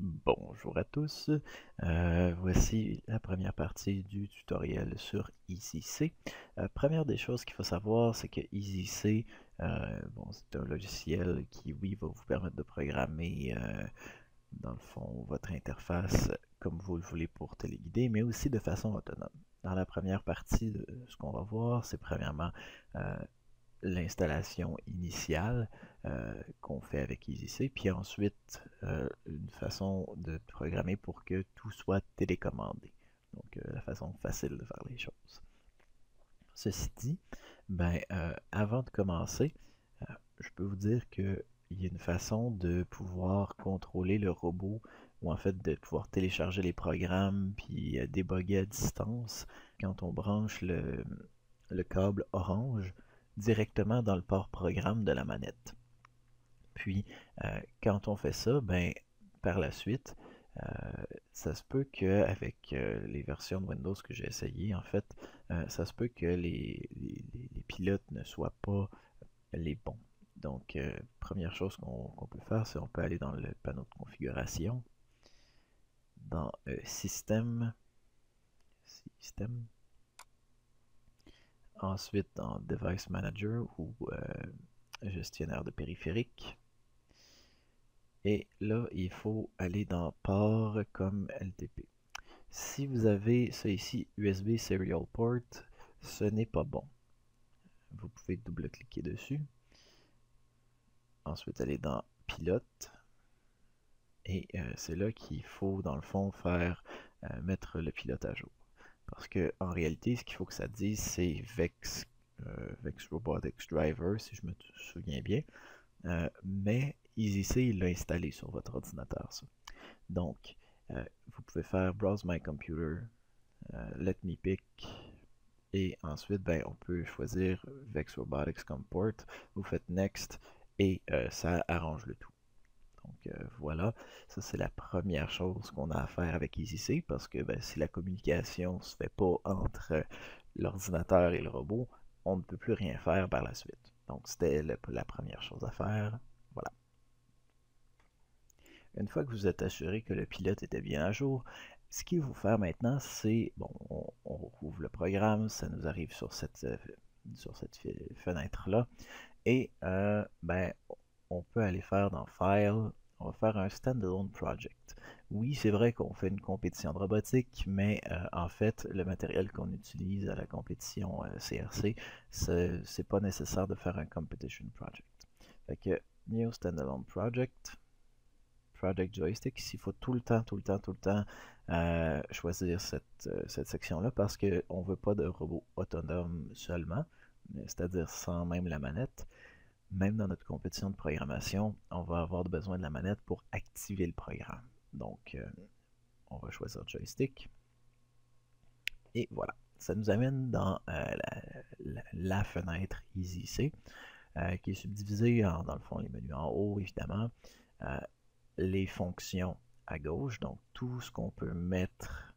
Bonjour à tous, voici la première partie du tutoriel sur EasyC. Première des choses qu'il faut savoir, c'est que EasyC, bon, c'est un logiciel qui, oui, va vous permettre de programmer, dans le fond, votre interface comme vous le voulez pour téléguider, mais aussi de façon autonome. Dans la première partie, ce qu'on va voir, c'est premièrement l'installation initiale qu'on fait avec EasyC, puis ensuite une façon de programmer pour que tout soit télécommandé. Donc la façon facile de faire les choses. Ceci dit, avant de commencer, je peux vous dire qu'il y a une façon de pouvoir contrôler le robot, ou en fait de pouvoir télécharger les programmes puis débugger à distance quand on branche le câble orange directement dans le port programme de la manette. Puis, quand on fait ça, par la suite, ça se peut qu'avec les versions de Windows que j'ai essayées, en fait, ça se peut que les pilotes ne soient pas les bons. Donc, première chose qu'on peut faire, c'est on peut aller dans le panneau de configuration, dans Système, ensuite dans Device Manager ou gestionnaire de périphériques. Et là, il faut aller dans Port comme LTP. Si vous avez ça ici, USB Serial Port, ce n'est pas bon. Vous pouvez double-cliquer dessus. Ensuite, aller dans Pilote. Et c'est là qu'il faut, dans le fond, mettre le pilote à jour. Parce que en réalité, ce qu'il faut que ça dise, c'est Vex Robotics Driver, si je me souviens bien. Mais EasyC, il l'a installé sur votre ordinateur, ça. Donc, vous pouvez faire Browse My Computer, Let Me Pick, et ensuite, on peut choisir Vex Robotics comme port. Vous faites Next, et ça arrange le tout. Donc voilà, ça c'est la première chose qu'on a à faire avec EasyC, parce que si la communication ne se fait pas entre l'ordinateur et le robot, on ne peut plus rien faire par la suite. Donc c'était la première chose à faire. Voilà. Une fois que vous êtes assuré que le pilote était bien à jour, ce qu'il faut faire maintenant, c'est, bon, on rouvre le programme, ça nous arrive sur cette fenêtre-là, et on peut aller faire dans File, on va faire un Standalone Project. Oui, c'est vrai qu'on fait une compétition de robotique, mais en fait, le matériel qu'on utilise à la compétition CRC, c'est pas nécessaire de faire un Competition Project. Fait que New Standalone Project, Project Joystick, ici, il faut tout le temps choisir cette section-là parce qu'on ne veut pas de robot autonome seulement, c'est-à-dire sans même la manette. Même dans notre compétition de programmation, on va avoir besoin de la manette pour activer le programme. Donc, on va choisir Joystick. Et voilà, ça nous amène dans la fenêtre EasyC, qui est subdivisée dans le fond, les menus en haut, évidemment, les fonctions à gauche, donc tout ce qu'on peut mettre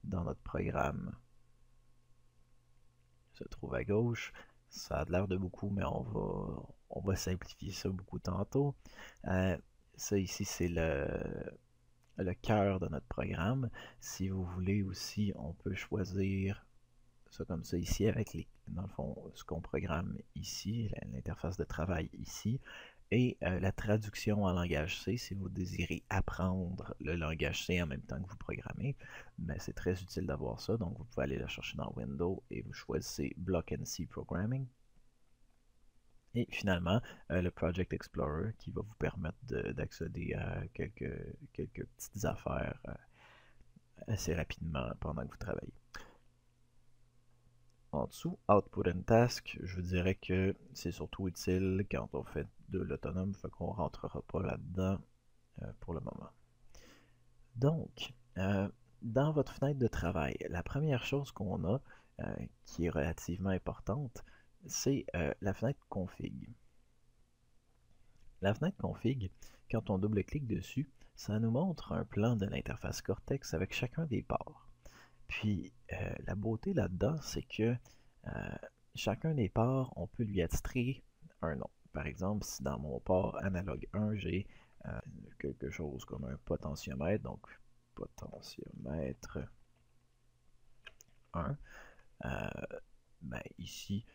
dans notre programme se trouve à gauche. Ça a l'air de beaucoup, mais on va simplifier ça beaucoup tantôt. Ça ici, c'est le cœur de notre programme. Si vous voulez aussi, on peut choisir ça comme ça ici avec dans le fond, ce qu'on programme ici, l'interface de travail ici, et la traduction en langage C si vous désirez apprendre le langage C en même temps que vous programmez. C'est très utile d'avoir ça, donc vous pouvez aller la chercher dans Windows et vous choisissez Block and C Programming. Et finalement, le Project Explorer qui va vous permettre d'accéder à quelques petites affaires assez rapidement pendant que vous travaillez. En dessous, Output and Task, je vous dirais que c'est surtout utile quand on fait de l'autonome, fait qu'on ne rentrera pas là-dedans pour le moment. Donc, dans votre fenêtre de travail, la première chose qu'on a, qui est relativement importante, c'est la fenêtre Config. La fenêtre Config, quand on double-clique dessus, ça nous montre un plan de l'interface Cortex avec chacun des ports. Puis, la beauté là-dedans, c'est que chacun des ports, on peut lui attirer un nom. Par exemple, si dans mon port analogue 1, j'ai quelque chose comme un potentiomètre, donc potentiomètre 1. Ben, ici,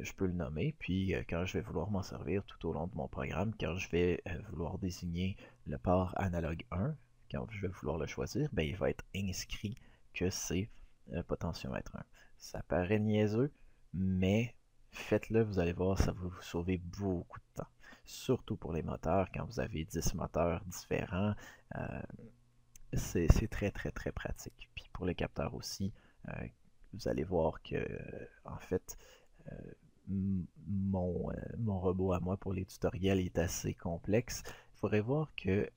je peux le nommer, puis quand je vais vouloir m'en servir tout au long de mon programme, quand je vais vouloir désigner le port analogue 1, quand je vais vouloir le choisir, ben, il va être inscrit que c'est potentiomètre 1. Ça paraît niaiseux, mais faites-le, vous allez voir, ça va vous sauver beaucoup de temps. Surtout pour les moteurs, quand vous avez 10 moteurs différents, c'est très très très pratique. Puis pour les capteurs aussi, vous allez voir que, en fait, mon robot à moi pour les tutoriels est assez complexe. Vous pourrez voir que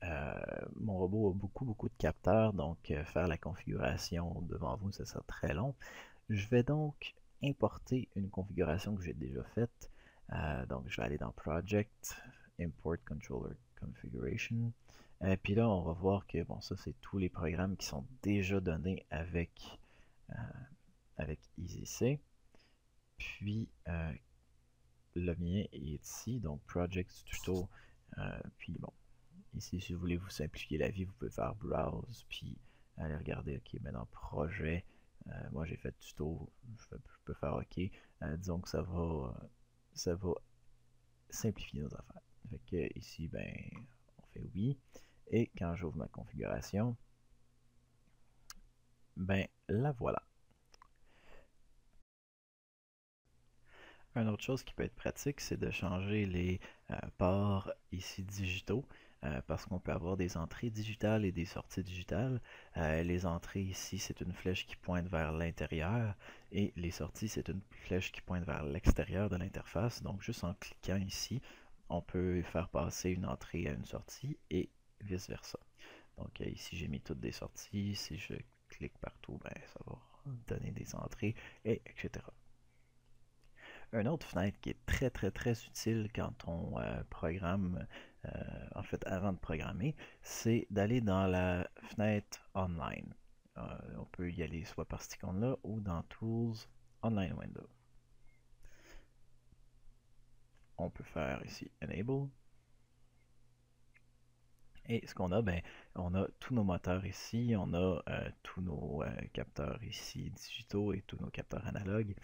mon robot a beaucoup de capteurs, donc faire la configuration devant vous, ça sera très long. Je vais donc importer une configuration que j'ai déjà faite. Donc je vais aller dans Project, Import Controller Configuration. Puis là, on va voir que bon, ça c'est tous les programmes qui sont déjà donnés avec EasyC. Puis le mien est ici, donc Project Tuto. Puis bon, ici si vous voulez vous simplifier la vie, vous pouvez faire Browse, puis aller regarder, ok, maintenant projet. Moi j'ai fait tuto, je peux faire ok. Disons que ça va simplifier nos affaires. Fait que ici, ben, on fait oui. Et quand j'ouvre ma configuration, ben la voilà. Une autre chose qui peut être pratique, c'est de changer les ports ici digitaux, parce qu'on peut avoir des entrées digitales et des sorties digitales. Les entrées ici, c'est une flèche qui pointe vers l'intérieur, et les sorties, c'est une flèche qui pointe vers l'extérieur de l'interface. Donc juste en cliquant ici, on peut faire passer une entrée à une sortie et vice-versa. Donc ici, j'ai mis toutes des sorties. Si je clique partout, ben, ça va donner des entrées, et etc. Une autre fenêtre qui est très utile quand on programme, en fait avant de programmer, c'est d'aller dans la fenêtre Online. On peut y aller soit par cette icône-là ou dans Tools, Online Window. On peut faire ici Enable. Et ce qu'on a, ben, on a tous nos moteurs ici, on a tous nos capteurs ici digitaux et tous nos capteurs analogues.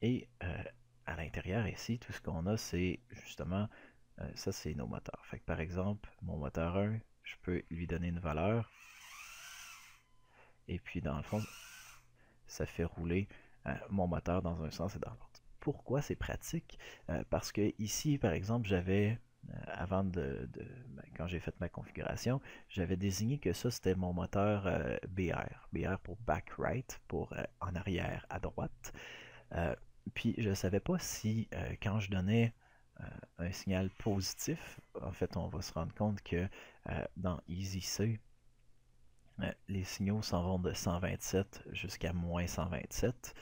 Et à l'intérieur ici, tout ce qu'on a, c'est justement, ça c'est nos moteurs. Fait que par exemple, mon moteur 1, je peux lui donner une valeur. Et puis dans le fond, ça fait rouler mon moteur dans un sens et dans l'autre. Pourquoi c'est pratique? Parce que ici, par exemple, j'avais, avant ben, quand j'ai fait ma configuration, j'avais désigné que ça c'était mon moteur BR. BR pour back right, pour en arrière à droite. Puis je ne savais pas si quand je donnais un signal positif, en fait on va se rendre compte que dans EasyC, les signaux s'en vont de 127 jusqu'à moins 127.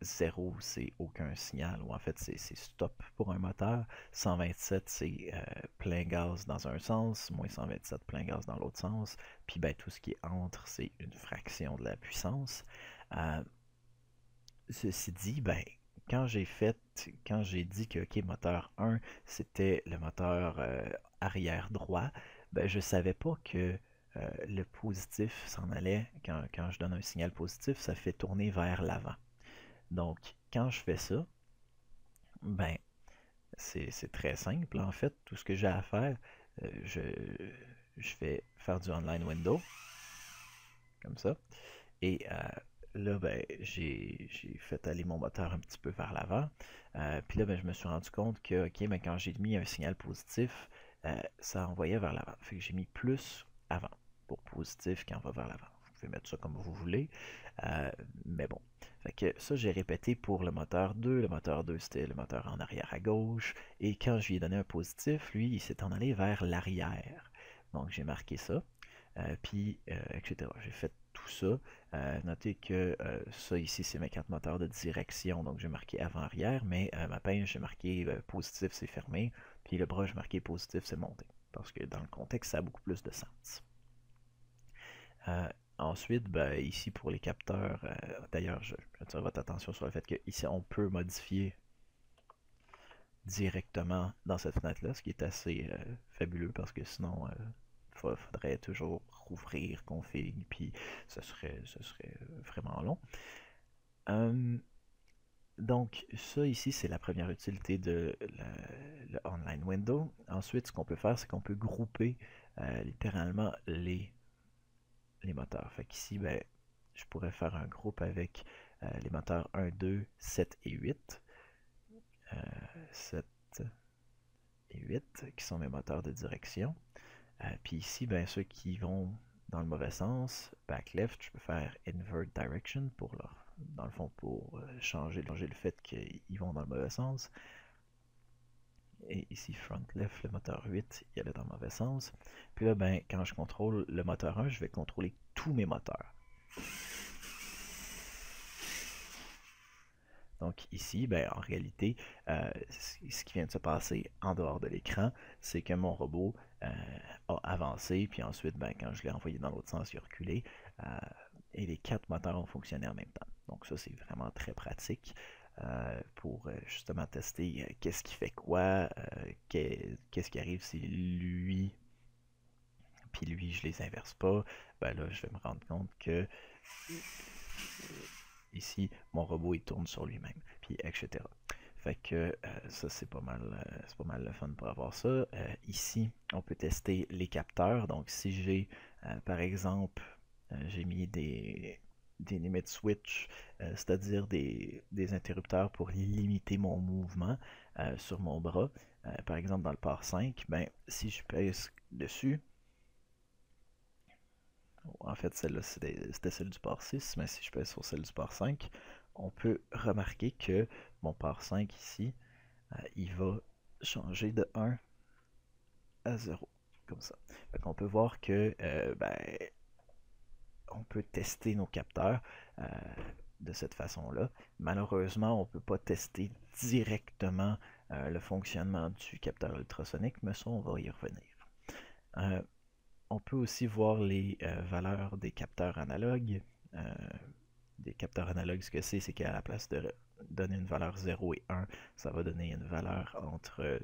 0 c'est aucun signal, ou en fait c'est stop pour un moteur. 127 c'est plein gaz dans un sens, moins 127 plein gaz dans l'autre sens. Puis ben, tout ce qui est entre c'est une fraction de la puissance. Ceci dit, ben, quand j'ai dit que OK, moteur 1, c'était le moteur arrière droit, ben, je savais pas que le positif s'en allait, quand je donne un signal positif, ça fait tourner vers l'avant. Donc, quand je fais ça, ben, c'est très simple en fait. Tout ce que j'ai à faire, je vais faire du online window, comme ça. Et là, ben, j'ai fait aller mon moteur un petit peu vers l'avant. Puis là, ben, je me suis rendu compte que, ok, ben, quand j'ai mis un signal positif, ça envoyait vers l'avant. Fait que j'ai mis plus avant pour positif quand on va vers l'avant. Vous pouvez mettre ça comme vous voulez. Mais bon. Fait que ça, j'ai répété pour le moteur 2. Le moteur 2, c'était le moteur en arrière à gauche. Et quand je lui ai donné un positif, lui, il s'est en allé vers l'arrière. Donc, j'ai marqué ça. Puis, etc. J'ai fait tout ça. Notez que ça ici, c'est mes 4 moteurs de direction, donc j'ai marqué avant-arrière, mais ma pince, j'ai marqué positif, c'est fermé, puis le bras, j'ai marqué positif, c'est monté, parce que dans le contexte, ça a beaucoup plus de sens. Ensuite, ben, ici pour les capteurs, d'ailleurs, j'attire votre attention sur le fait que ici, on peut modifier directement dans cette fenêtre-là, ce qui est assez fabuleux, parce que sinon, faudrait toujours rouvrir config, puis ce serait vraiment long. Donc, ça ici, c'est la première utilité de le online window. Ensuite, ce qu'on peut faire, c'est qu'on peut grouper littéralement les moteurs. Fait qu'ici, ben, je pourrais faire un groupe avec les moteurs 1, 2, 7 et 8. 7 et 8 qui sont mes moteurs de direction. Puis ici, ben, ceux qui vont dans le mauvais sens, back left, je peux faire invert direction pour leur, dans le fond, pour changer le fait qu'ils vont dans le mauvais sens. Et ici, front left, le moteur 8, il allait dans le mauvais sens. Puis là, ben, quand je contrôle le moteur 1, je vais contrôler tous mes moteurs. Donc ici, ben, en réalité, ce qui vient de se passer en dehors de l'écran, c'est que mon robot a avancé, puis ensuite, ben, quand je l'ai envoyé dans l'autre sens, il a reculé, et les 4 moteurs ont fonctionné en même temps. Donc ça, c'est vraiment très pratique pour justement tester qu'est-ce qui fait quoi, qu'est-ce qui arrive si lui, puis lui, je les inverse pas. Ben là, je vais me rendre compte que ici, mon robot il tourne sur lui-même, puis etc. Fait que ça c'est pas mal le fun pour avoir ça. Ici, on peut tester les capteurs. Donc si j'ai par exemple j'ai mis des limit switch, c'est-à-dire des interrupteurs pour limiter mon mouvement sur mon bras. Par exemple dans le port 5, ben, si je pèse dessus, en fait, celle-là, c'était celle du port 6, mais si je pèse sur celle du port 5, on peut remarquer que mon port 5 ici, il va changer de 1 à 0, comme ça. Fait qu'on peut voir que ben, on peut tester nos capteurs de cette façon-là. Malheureusement, on ne peut pas tester directement le fonctionnement du capteur ultrasonique, mais ça, on va y revenir. On peut aussi voir les valeurs des capteurs analogues. Des capteurs analogues, ce que c'est qu'à la place de donner une valeur 0 et 1, ça va donner une valeur entre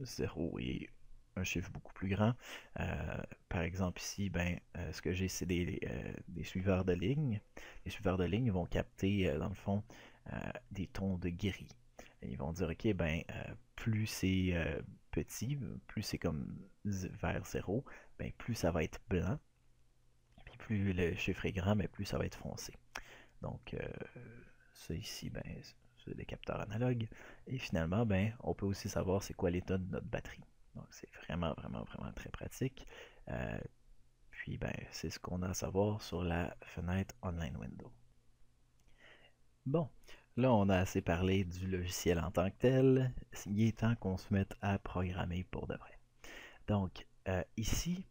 0 et un chiffre beaucoup plus grand. Par exemple ici, ben, ce que j'ai, c'est des suiveurs de ligne. Les suiveurs de ligne vont capter, dans le fond, des tons de gris. Et ils vont dire, ok, ben, plus c'est petit, plus c'est comme vers 0, ben, plus ça va être blanc. Puis plus le chiffre est grand, ben, plus ça va être foncé. Donc, ça ici, ben, c'est des capteurs analogues. Et finalement, ben, on peut aussi savoir c'est quoi l'état de notre batterie. Donc, c'est vraiment très pratique. Puis, ben, c'est ce qu'on a à savoir sur la fenêtre Online Window. Bon, là, on a assez parlé du logiciel en tant que tel. Il est temps qu'on se mette à programmer pour de vrai. Donc, ici,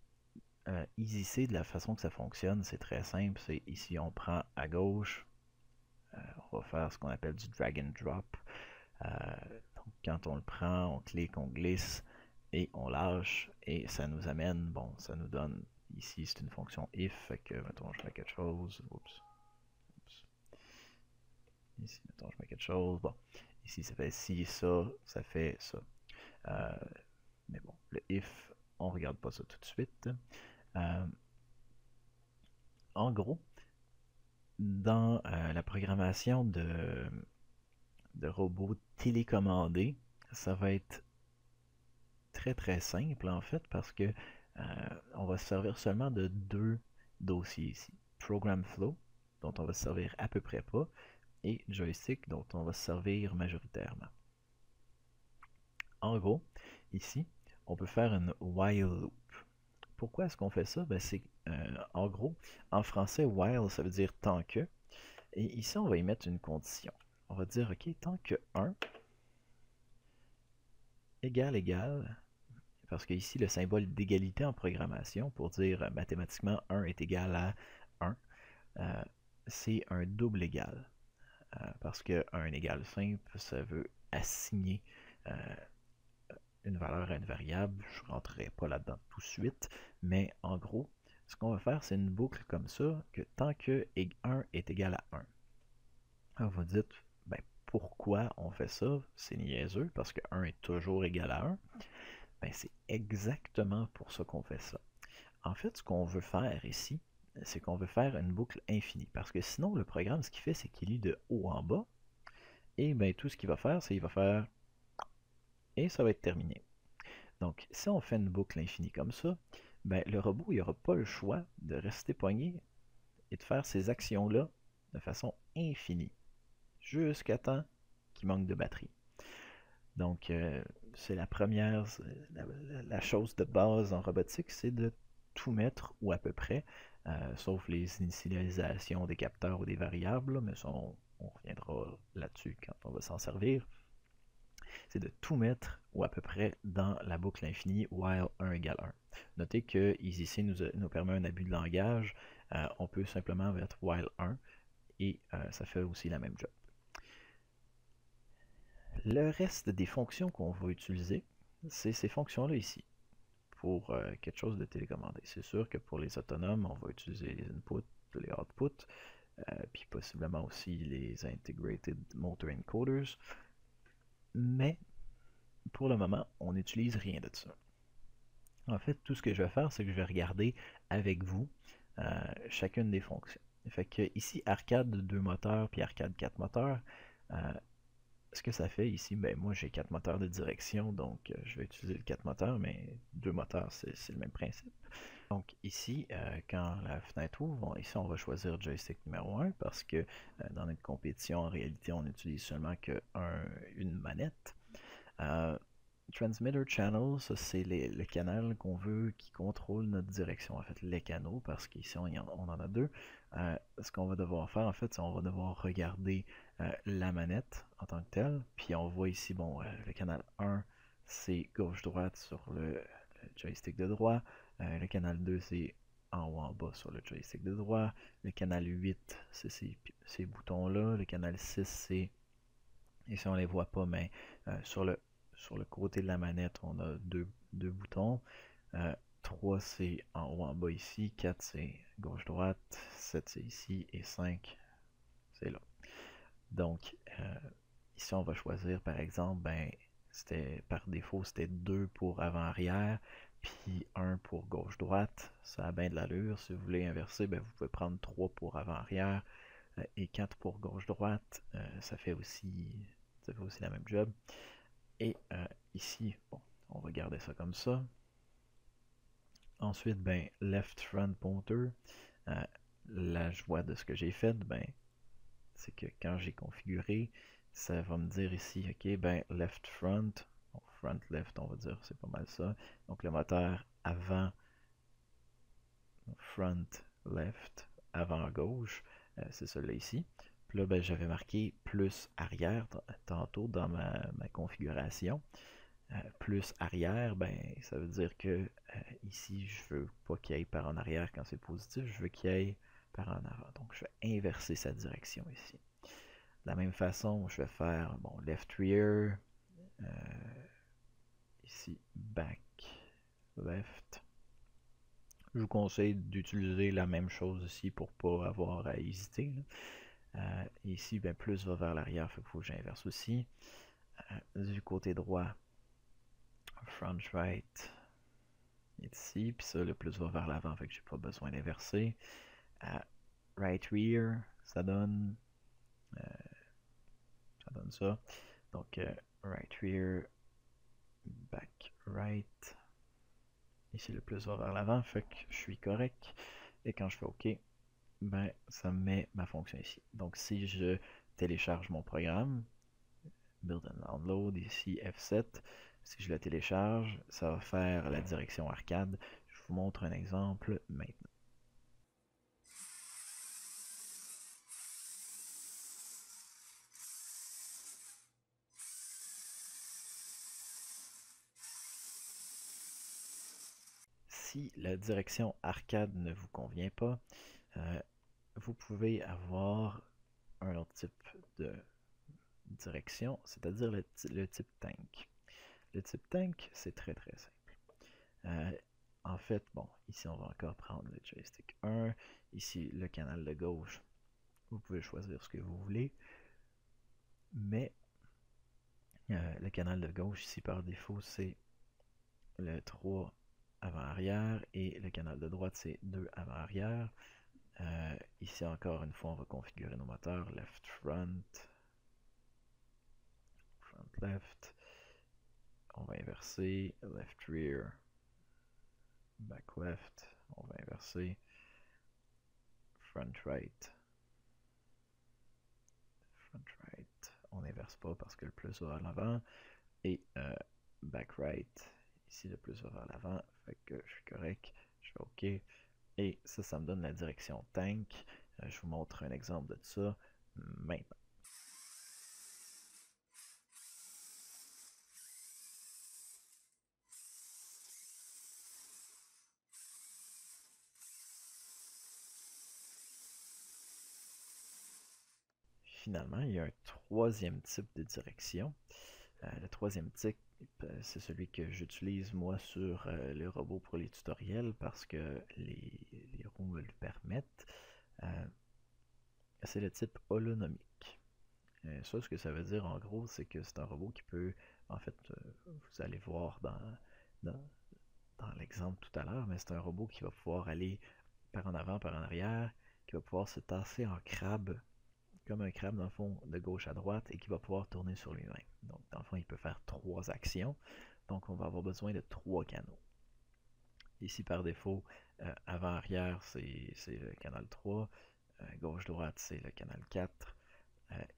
EasyC, de la façon que ça fonctionne, c'est très simple. C'est ici, on prend à gauche, on va faire ce qu'on appelle du drag and drop. Donc, quand on le prend, on clique, on glisse et on lâche et ça nous amène, bon, ça nous donne, ici c'est une fonction if, fait que, mettons, je mets quelque chose, oups. Ici, mettons, je mets quelque chose, bon, ici ça fait ci, ça fait ça. Mais bon, le if, on regarde pas ça tout de suite. En gros, dans la programmation de robots télécommandés, ça va être très simple en fait parce que on va se servir seulement de 2 dossiers ici. Program Flow, dont on va se servir à peu près pas, et Joystick, dont on va se servir majoritairement. En gros, ici, on peut faire une while loop. Pourquoi est-ce qu'on fait ça? Ben, c'est en gros, en français, while, ça veut dire tant que. Et ici, on va y mettre une condition. On va dire, OK, tant que 1 égale, parce que ici, le symbole d'égalité en programmation, pour dire mathématiquement 1 est égal à 1, c'est un double égal. Parce que 1 égale simple, ça veut assigner une valeur à une variable. Je ne rentrerai pas là-dedans tout de suite, mais en gros, ce qu'on va faire, c'est une boucle comme ça, que tant que 1 est égal à 1. Alors vous dites, ben, pourquoi on fait ça? C'est niaiseux, parce que 1 est toujours égal à 1. Ben, c'est exactement pour ça qu'on fait ça. En fait, ce qu'on veut faire ici, c'est qu'on veut faire une boucle infinie. Parce que sinon, le programme, ce qu'il fait, c'est qu'il lit de haut en bas. Et ben, tout ce qu'il va faire, c'est qu'il va faire... Et ça va être terminé. Donc, si on fait une boucle infinie comme ça, ben, le robot, il n'aura pas le choix de rester pogné et de faire ces actions-là de façon infinie, jusqu'à temps qu'il manque de batterie. Donc, c'est la première, la chose de base en robotique, c'est de tout mettre, ou à peu près, sauf les initialisations des capteurs ou des variables, là, mais ça, on reviendra là-dessus quand on va s'en servir. C'est de tout mettre, ou à peu près, dans la boucle infinie while 1 égale 1. Notez que ici nous permet un abus de langage. On peut simplement mettre while 1 et ça fait aussi la même job. Le reste des fonctions qu'on va utiliser, c'est ces fonctions-là ici, pour quelque chose de télécommandé. C'est sûr que pour les autonomes, on va utiliser les inputs, les outputs, puis possiblement aussi les Integrated Motor Encoders, mais pour le moment, on n'utilise rien de ça. En fait, tout ce que je vais faire, c'est que je vais regarder avec vous chacune des fonctions. Fait que ici, arcade 2 moteurs puis arcade 4 moteurs, ce que ça fait ici, ben moi j'ai 4 moteurs de direction, donc je vais utiliser le 4 moteurs, mais 2 moteurs, c'est le même principe. Donc ici, quand la fenêtre ouvre, ici on va choisir joystick numéro 1 parce que dans notre compétition, en réalité, on n'utilise seulement une manette. Transmitter channel, ça c'est le canal qu'on veut qui contrôle notre direction, en fait les canaux, parce qu'ici on en a deux. Ce qu'on va devoir faire en fait, c'est qu'on va devoir regarder la manette en tant que telle, puis on voit ici, bon, le canal 1 c'est gauche-droite sur le joystick de droit, le canal 2 c'est en haut en bas sur le joystick de droit, le canal 8 c'est ces boutons-là, le canal 6 c'est, ici on les voit pas, mais sur le côté de la manette, on a deux boutons. 3 c'est en haut en bas ici, 4 c'est gauche-droite, 7 c'est ici et 5 c'est là. Donc ici on va choisir par exemple, ben, par défaut c'était 2 pour avant-arrière, puis 1 pour gauche-droite. Ça a bien de l'allure. Si vous voulez inverser, ben, vous pouvez prendre 3 pour avant-arrière et 4 pour gauche-droite. Ça fait aussi la même job. Et ici, bon, on va garder ça comme ça. Ensuite, ben, left front pointer. La joie de ce que j'ai fait, ben, c'est que quand j'ai configuré, ça va me dire ici, ok, ben, left front, bon, front left, on va dire, c'est pas mal ça. Donc le moteur avant, front left, avant gauche, c'est celui-là ici. Puis là, ben, j'avais marqué plus arrière tantôt dans ma configuration. Plus arrière, ben, ça veut dire que ici, je veux pas qu'il aille par en arrière quand c'est positif, je veux qu'il aille par en avant. Donc, je vais inverser sa direction ici. De la même façon, je vais faire, bon, left rear, ici, back, left. Je vous conseille d'utiliser la même chose ici pour pas avoir à hésiter. Ici, ben, plus va vers l'arrière, il faut que j'inverse aussi. Du côté droit, front right ici, puis ça, le plus va vers l'avant, fait que j'ai pas besoin d'inverser. Right rear, ça donne ça. Donc, right rear, back right. Ici, le plus va vers l'avant, fait que je suis correct. Et quand je fais OK, ben, ça me met ma fonction ici. Donc, si je télécharge mon programme, Build and Download, ici F7, si je le télécharge, ça va faire la direction arcade. Je vous montre un exemple maintenant. Si la direction arcade ne vous convient pas, vous pouvez avoir un autre type de direction, c'est-à-dire le type tank. Le type tank, c'est très très simple. En fait, bon, ici on va encore prendre le joystick 1, ici le canal de gauche, vous pouvez choisir ce que vous voulez, mais le canal de gauche ici par défaut c'est le 3 avant-arrière et le canal de droite c'est 2 avant-arrière. Ici encore une fois on va configurer nos moteurs left front, front left, on va inverser left rear, back left, on va inverser front right, on n'inverse pas parce que le plus va vers l'avant, et back right, ici le plus va vers l'avant, fait que je suis correct, je fais OK, et ça me donne la direction tank. Je vous montre un exemple de ça maintenant. Finalement, il y a un troisième type de direction. Le troisième type, c'est celui que j'utilise moi sur les robots pour les tutoriels parce que les roues me le permettent. C'est le type holonomique. Ça, ce que ça veut dire en gros, c'est que c'est un robot qui peut, en fait, vous allez voir dans l'exemple tout à l'heure, mais c'est un robot qui va pouvoir aller par en avant, par en arrière, qui va pouvoir se tasser en crabe, comme un crabe dans le fond, de gauche à droite, et qui va pouvoir tourner sur lui-même. Donc dans le fond, il peut faire 3 actions, donc on va avoir besoin de 3 canaux. Ici par défaut, avant-arrière c'est le canal 3, gauche-droite c'est le canal 4,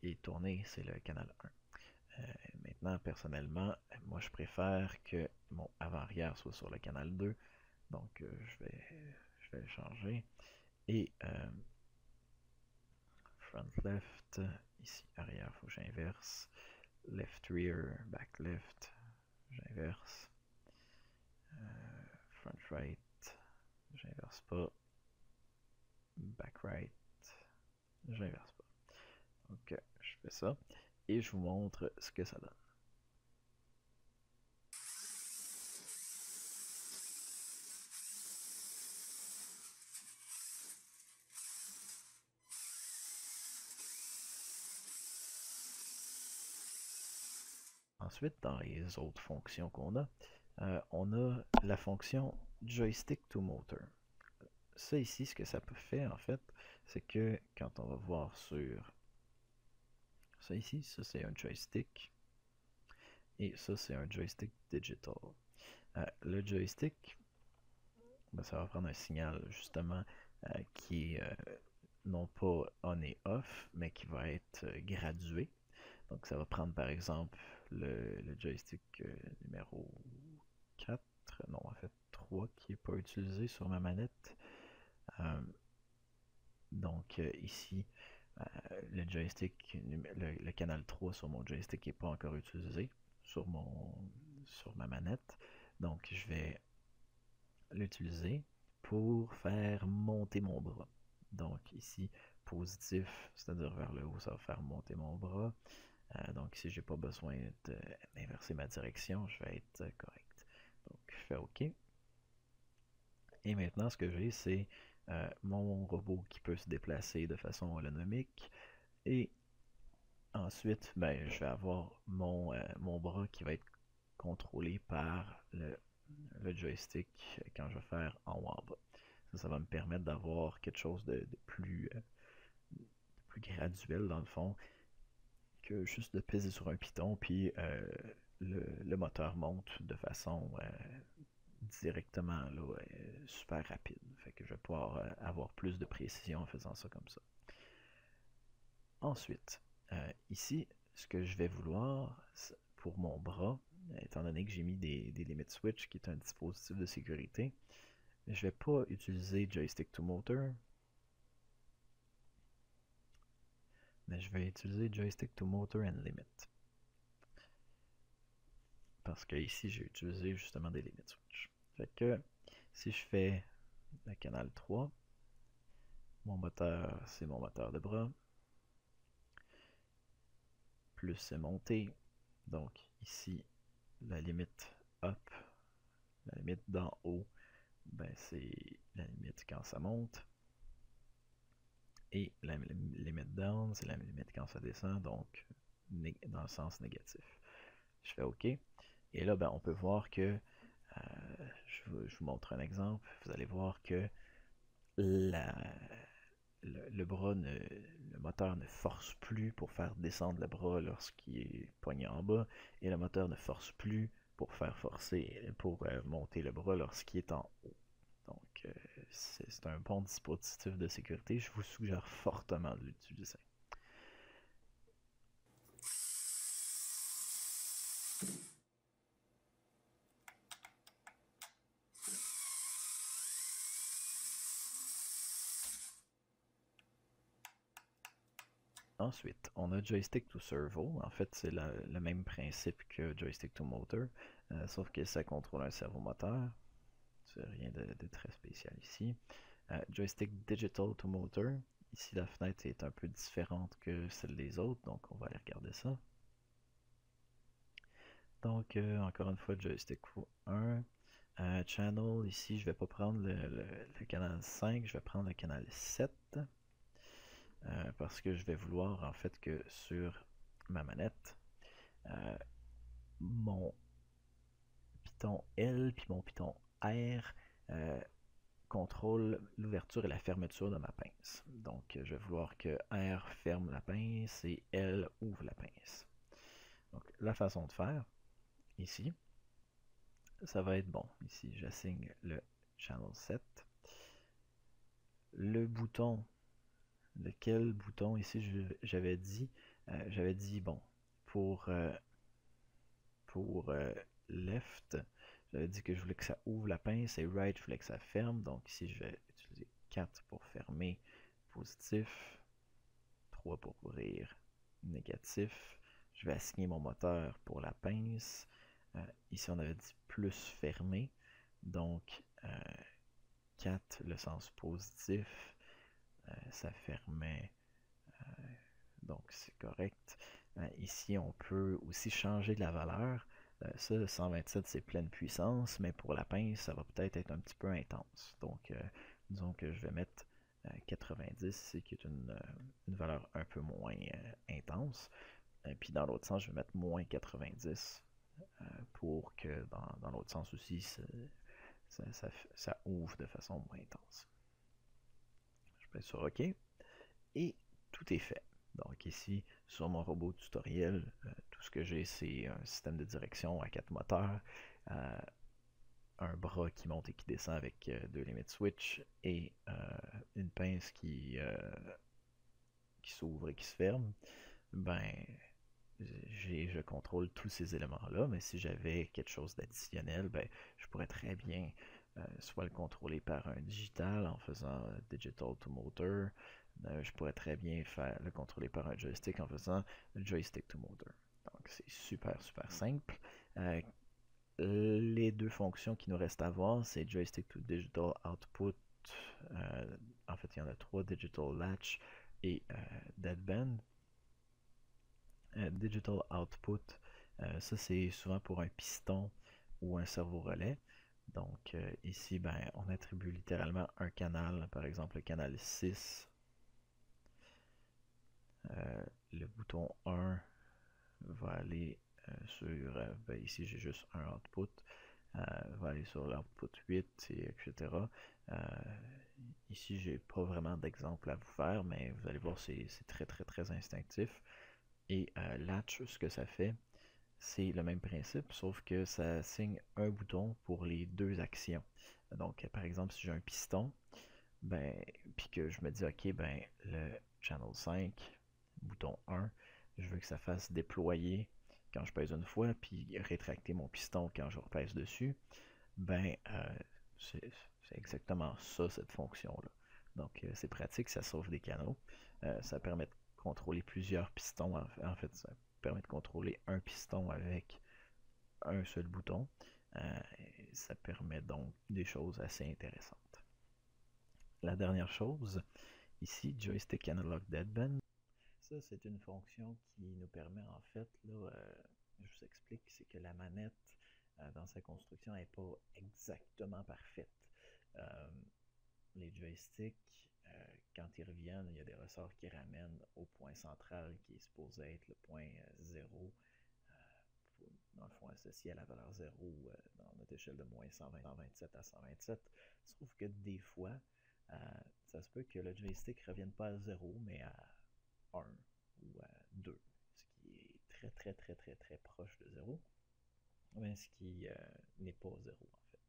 et tourner c'est le canal 1. Maintenant, personnellement, moi je préfère que mon avant-arrière soit sur le canal 2, donc je vais le changer. Et front left, ici arrière, il faut que j'inverse. Left rear, back left, j'inverse. Front right, j'inverse pas. Back right, j'inverse pas. Donc je fais ça et je vous montre ce que ça donne. Ensuite, dans les autres fonctions qu'on a, on a la fonction joystick to motor. Ça ici, ce que ça peut faire en fait, c'est que quand on va voir sur ça ici, ça c'est un joystick et ça c'est un joystick digital. Le joystick, ben, ça va prendre un signal justement qui est non pas on et off, mais qui va être gradué. Donc ça va prendre par exemple le joystick numéro 4, non en fait 3 qui n'est pas utilisé sur ma manette. Donc ici, le joystick, le canal 3 sur mon joystick n'est pas encore utilisé sur ma manette. Donc je vais l'utiliser pour faire monter mon bras. Donc ici, positif, c'est-à-dire vers le haut, ça va faire monter mon bras. Donc ici, j'ai pas besoin d'inverser ma direction, je vais être correct. Donc je fais OK. Et maintenant, ce que j'ai, c'est mon robot qui peut se déplacer de façon holonomique. Et ensuite, ben, je vais avoir mon bras qui va être contrôlé par le joystick quand je vais faire en haut en bas. Ça va me permettre d'avoir quelque chose de plus graduel dans le fond que juste de peser sur un piton puis le moteur monte de façon directement là, super rapide. Fait que je vais pouvoir avoir plus de précision en faisant ça comme ça. Ensuite, ici, ce que je vais vouloir pour mon bras, étant donné que j'ai mis des limit switch qui est un dispositif de sécurité, je ne vais pas utiliser joystick to motor, mais je vais utiliser joystick to motor and limit. Parce que ici, j'ai utilisé justement des limit switch. Fait que si je fais le canal 3, mon moteur, c'est mon moteur de bras. Plus c'est monté. Donc ici, la limite up, la limite d'en haut, ben c'est la limite quand ça monte. Et la limite down, c'est la limite quand ça descend, donc dans le sens négatif. Je fais OK. Et là, ben, on peut voir que Je vous montre un exemple. Vous allez voir que la, le bras le moteur ne force plus pour faire descendre le bras lorsqu'il est poigné en bas, et le moteur ne force plus pour pour monter le bras lorsqu'il est en haut. Donc, c'est un bon dispositif de sécurité. Je vous suggère fortement de l'utiliser. Ensuite, on a Joystick to Servo. En fait, c'est le même principe que Joystick to Motor, sauf que ça contrôle un servomoteur. C'est rien de très spécial ici. Joystick Digital to Motor. Ici, la fenêtre est un peu différente que celle des autres, donc on va aller regarder ça. Donc, encore une fois, Joystick 1. Channel, ici, je ne vais pas prendre le canal 5, je vais prendre le canal 7. Parce que je vais vouloir, en fait, que sur ma manette, mon piton L puis mon piton R contrôle l'ouverture et la fermeture de ma pince. Donc, je vais vouloir que R ferme la pince et L ouvre la pince. Donc, la façon de faire, ici, ça va être bon. Ici, j'assigne le channel 7. Le bouton, lequel bouton ici j'avais dit, bon, pour left, j'avais dit que je voulais que ça ouvre la pince et right, je voulais que ça ferme. Donc ici, je vais utiliser 4 pour fermer, positif, 3 pour ouvrir, négatif. Je vais assigner mon moteur pour la pince. Ici, on avait dit plus fermé. Donc, 4, le sens positif. Ça fermait. Donc, c'est correct. Ici, on peut aussi changer la valeur. Ça, 127, c'est pleine puissance, mais pour la pince, ça va peut-être être un petit peu intense. Donc, disons que je vais mettre 90 ici, qui est une valeur un peu moins intense. Puis dans l'autre sens, je vais mettre moins 90 pour que dans l'autre sens aussi, ça ouvre de façon moins intense. Je pèse sur OK et tout est fait. Donc ici, sur mon robot tutoriel, tout ce que j'ai, c'est un système de direction à 4 moteurs, un bras qui monte et qui descend avec 2 limit switch et une pince qui s'ouvre et qui se ferme. Ben, je contrôle tous ces éléments-là, mais si j'avais quelque chose d'additionnel, ben, je pourrais très bien soit le contrôler par un digital en faisant digital to motor, je pourrais très bien le contrôler par un joystick en faisant joystick to motor. Donc c'est super super simple. Les deux fonctions qui nous restent à voir, c'est joystick to digital output. En fait, il y en a 3, digital latch et deadband. Digital output, ça c'est souvent pour un piston ou un servo relais. Donc ici, ben, on attribue littéralement un canal, par exemple le canal 6. Le bouton 1 va aller sur, ben, ici j'ai juste un output, va aller sur l'output 8, et etc. Ici, j'ai pas vraiment d'exemple à vous faire, mais vous allez voir, c'est très très très instinctif. Et latch, ce que ça fait, c'est le même principe, sauf que ça assigne un bouton pour les deux actions. Donc, par exemple, si j'ai un piston, ben, puis que je me dis, ok, ben, le channel 5, bouton 1, je veux que ça fasse déployer quand je pèse une fois, puis rétracter mon piston quand je repèse dessus, ben, c'est exactement ça, cette fonction-là. Donc, c'est pratique, ça sauve des canaux. Ça permet de contrôler plusieurs pistons. En fait, ça permet de contrôler un piston avec un seul bouton. Ça permet donc des choses assez intéressantes. La dernière chose, ici, Joystick Analog Deadband. Ça, c'est une fonction qui nous permet, en fait, là, je vous explique, c'est que la manette, dans sa construction, n'est pas exactement parfaite. Les joysticks, quand ils reviennent, il y a des ressorts qui ramènent au point central qui est supposé être le point 0 dans le fond, associé à la valeur 0 dans notre échelle de moins 127 à 127. Il se trouve que des fois, ça se peut que le joystick ne revienne pas à 0, mais à 1 ou à 2, ce qui est très très très très très proche de 0, mais ce qui n'est pas 0 en fait.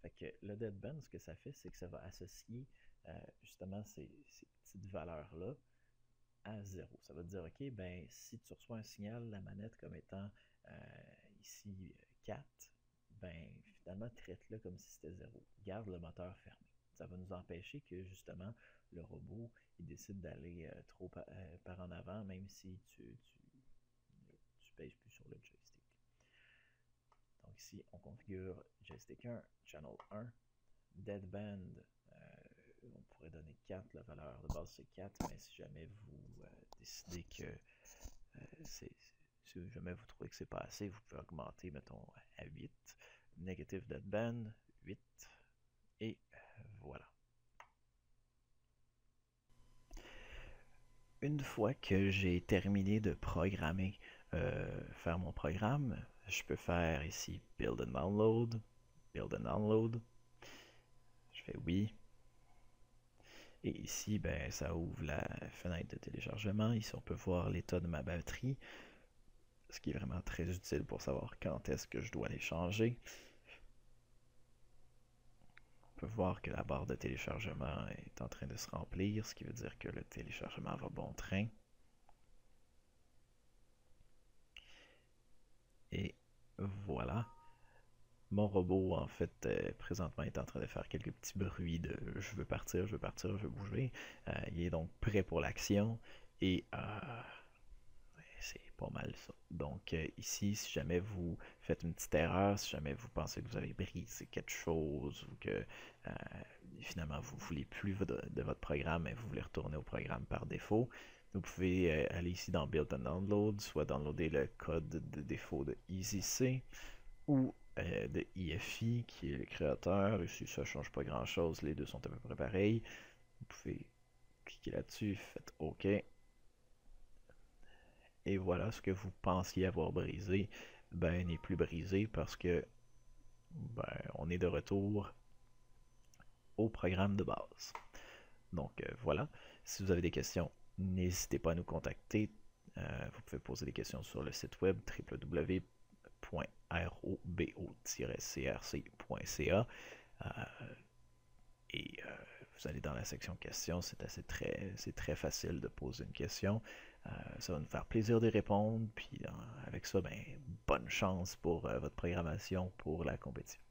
Fait que le deadband, ce que ça fait, c'est que ça va associer justement ces petites valeurs-là à 0. Ça va te dire, OK, ben si tu reçois un signal, la manette comme étant ici 4, ben finalement traite-le comme si c'était 0. Garde le moteur fermé. Ça va nous empêcher que justement le robot il décide d'aller trop par en avant, même si tu pèses plus sur le joystick. Donc ici, on configure joystick 1, channel 1, deadband, on pourrait donner 4, la valeur de base c'est 4, mais si jamais vous décidez que si jamais vous trouvez que c'est pas assez, vous pouvez augmenter, mettons, à 8. Negative deadband, 8, et voilà. Une fois que j'ai terminé de programmer, faire mon programme, je peux faire ici Build and Download, Build and Download. Je fais oui. Et ici, ben, ça ouvre la fenêtre de téléchargement. Ici, on peut voir l'état de ma batterie, ce qui est vraiment très utile pour savoir quand est-ce que je dois les changer. On peut voir que la barre de téléchargement est en train de se remplir, ce qui veut dire que le téléchargement va bon train. Et voilà. Mon robot, en fait, présentement est en train de faire quelques petits bruits de je veux partir, je veux partir, je veux bouger. Il est donc prêt pour l'action et c'est pas mal ça. Donc ici, si jamais vous faites une petite erreur, si jamais vous pensez que vous avez brisé quelque chose ou que finalement vous ne voulez plus de votre programme et vous voulez retourner au programme par défaut, vous pouvez aller ici dans Build and Download, soit downloader le code de défaut de EasyC ou de EFI qui est le créateur. Ici ça ne change pas grand chose, les deux sont à peu près pareils. Vous pouvez cliquer là-dessus, faites OK. Et voilà, ce que vous pensiez avoir brisé, ben n'est plus brisé parce que ben, on est de retour au programme de base. Donc voilà, si vous avez des questions, n'hésitez pas à nous contacter. Vous pouvez poser des questions sur le site web www.robo-crc.ca. Et vous allez dans la section questions, c'est très facile de poser une question. Ça va nous faire plaisir de répondre. Puis avec ça, ben, bonne chance pour votre programmation pour la compétition.